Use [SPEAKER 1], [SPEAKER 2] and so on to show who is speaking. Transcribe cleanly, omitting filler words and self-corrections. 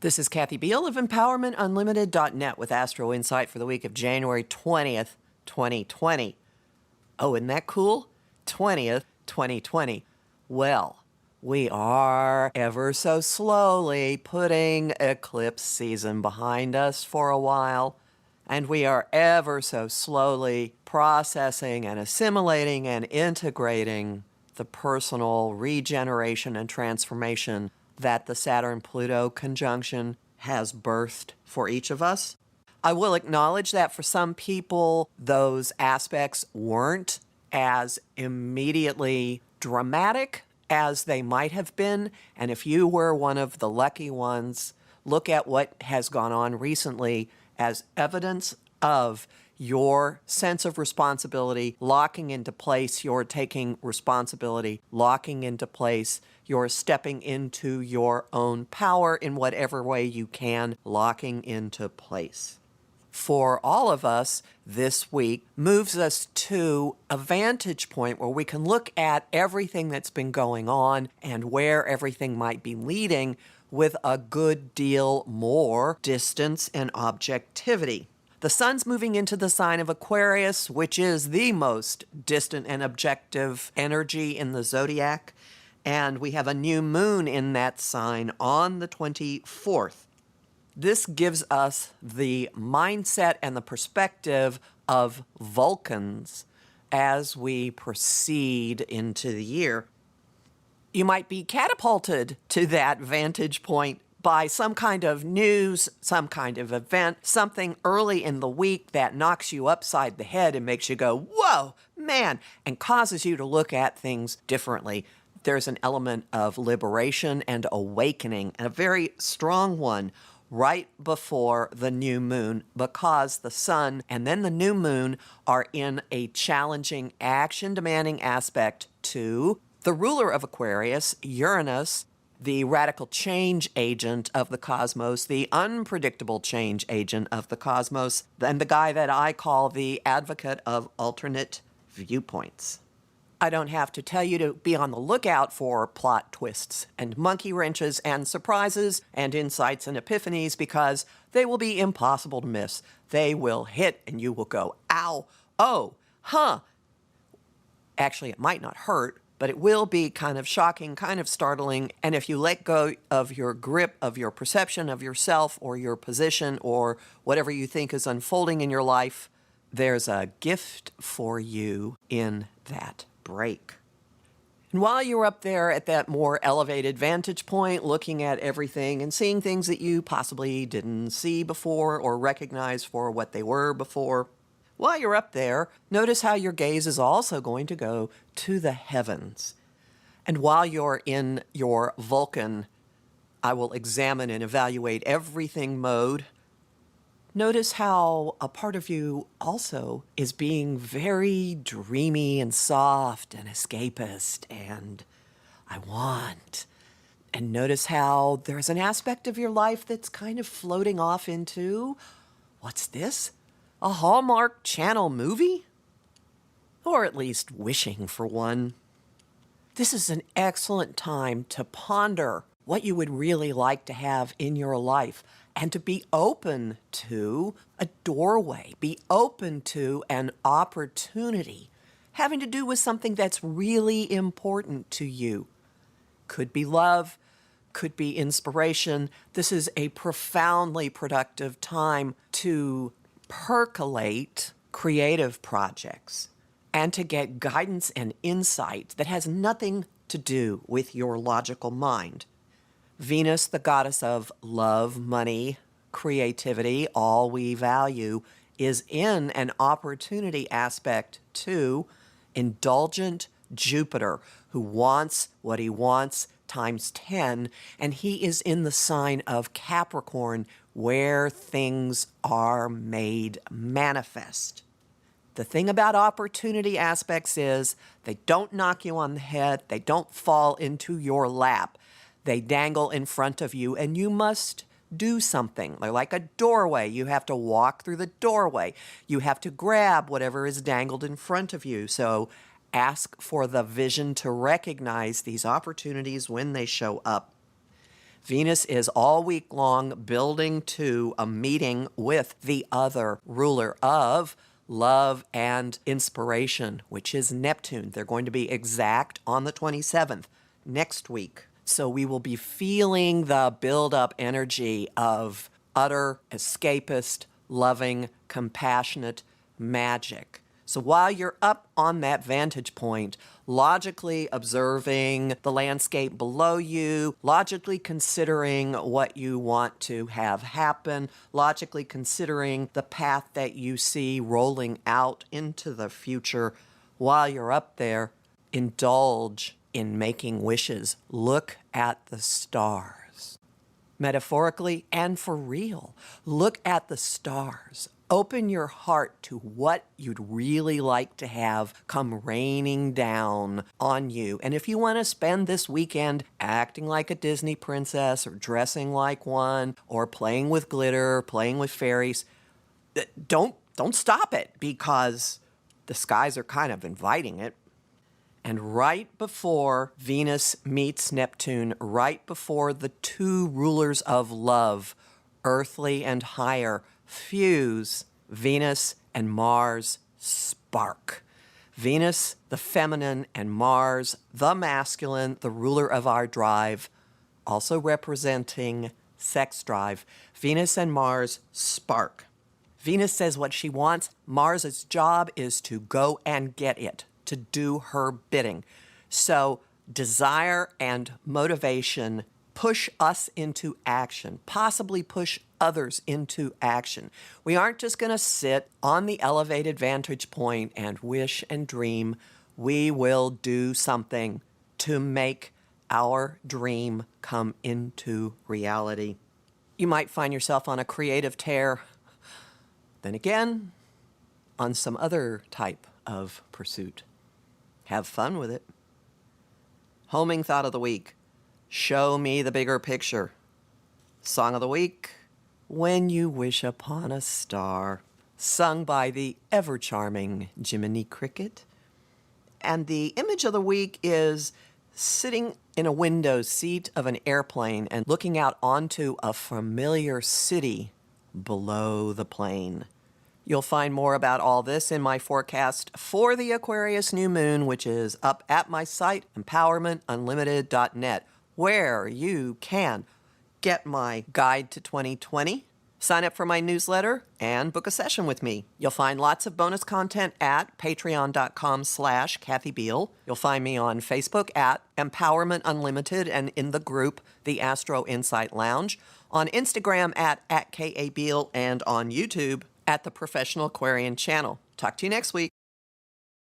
[SPEAKER 1] This is Kathy Biehl of EmpowermentUnlimited.net with Astro-Insight for the week of January 20th, 2020. Oh, isn't that cool? 20th, 2020. Well, we are ever so slowly putting eclipse season behind us for a while, and we are ever so slowly processing and assimilating and integrating the personal regeneration and transformation that the Saturn-Pluto conjunction has birthed for each of us. I will acknowledge that for some people, those aspects weren't as immediately dramatic as they might have been. And if you were one of the lucky ones, look at what has gone on recently as evidence of your sense of responsibility locking into place, your taking responsibility, locking into place, your stepping into your own power in whatever way you can, locking into place. For all of us, this week moves us to a vantage point where we can look at everything that's been going on and where everything might be leading with a good deal more distance and objectivity. The sun's moving into the sign of Aquarius, which is the most distant and objective energy in the zodiac, and we have a new moon in that sign on the 24th. This gives us the mindset and the perspective of Vulcans as we proceed into the year. You might be catapulted to that vantage point by some kind of news, some kind of event, something early in the week that knocks you upside the head and makes you go, whoa, man, and causes you to look at things differently. There's an element of liberation and awakening, and a very strong one right before the new moon, because the sun and then the new moon are in a challenging, action-demanding aspect to the ruler of Aquarius, Uranus, the radical change agent of the cosmos, the unpredictable change agent of the cosmos, and the guy that I call the advocate of alternate viewpoints. I don't have to tell you to be on the lookout for plot twists and monkey wrenches and surprises and insights and epiphanies, because they will be impossible to miss. They will hit and you will go, ow, oh, huh. Actually, it might not hurt, but it will be kind of shocking, kind of startling. And if you let go of your grip, of your perception of yourself or your position or whatever you think is unfolding in your life, there's a gift for you in that break. And while you're up there at that more elevated vantage point, looking at everything and seeing things that you possibly didn't see before or recognize for what they were before, while you're up there, notice how your gaze is also going to go to the heavens. And while you're in your Vulcan, I will examine and evaluate everything mode, notice how a part of you also is being very dreamy and soft and escapist and I want. And notice how there's an aspect of your life that's kind of floating off into, what's this? A Hallmark Channel movie? Or at least wishing for one. This is an excellent time to ponder what you would really like to have in your life and to be open to a doorway, be open to an opportunity having to do with something that's really important to you. Could be love, could be inspiration. This is a profoundly productive time to percolate creative projects and to get guidance and insight that has nothing to do with your logical mind. Venus, the goddess of love, money, creativity, all we value, is in an opportunity aspect to indulgent Jupiter, who wants what he wants times 10, and he is in the sign of Capricorn, where things are made manifest. The thing about opportunity aspects is they don't knock you on the head, they don't fall into your lap. They dangle in front of you and you must do something. They're like a doorway. You have to walk through the doorway. You have to grab whatever is dangled in front of you. So ask for the vision to recognize these opportunities when they show up. Venus is all week long building to a meeting with the other ruler of love and inspiration, which is Neptune. They're going to be exact on the 27th next week. So we will be feeling the build-up energy of utter, escapist, loving, compassionate magic. So while you're up on that vantage point, logically observing the landscape below you, logically considering what you want to have happen, logically considering the path that you see rolling out into the future, while you're up there, indulge in making wishes. Look at the stars. Metaphorically and for real, look at the stars. Open your heart to what you'd really like to have come raining down on you. And if you want to spend this weekend acting like a Disney princess or dressing like one or playing with glitter, playing with fairies, don't stop it, because the skies are kind of inviting it. And right before Venus meets Neptune, right before the two rulers of love, earthly and higher, fuse, Venus and Mars spark. Venus, the feminine, and Mars, the masculine, the ruler of our drive, also representing sex drive. Venus and Mars spark. Venus says what she wants. Mars's job is to go and get it, to do her bidding. So desire and motivation push us into action, possibly push others into action. We aren't just going to sit on the elevated vantage point and wish and dream. We will do something to make our dream come into reality. You might find yourself on a creative tear, then again, on some other type of pursuit. Have fun with it. Homing thought of the week. Show me the bigger picture. Song of the week, When You Wish Upon a Star, sung by the ever-charming Jiminy Cricket. And the image of the week is sitting in a window seat of an airplane and looking out onto a familiar city below the plane. You'll find more about all this in my forecast for the Aquarius new moon, which is up at my site, empowermentunlimited.net, where you can get my guide to 2020, sign up for my newsletter, and book a session with me. You'll find lots of bonus content at patreon.com/Kathy Biehl. You'll find me on Facebook at Empowerment Unlimited and in the group, the Astro-Insight Lounge, on Instagram at KA Biehl, and on YouTube at the Professional Aquarian channel. Talk to you next week.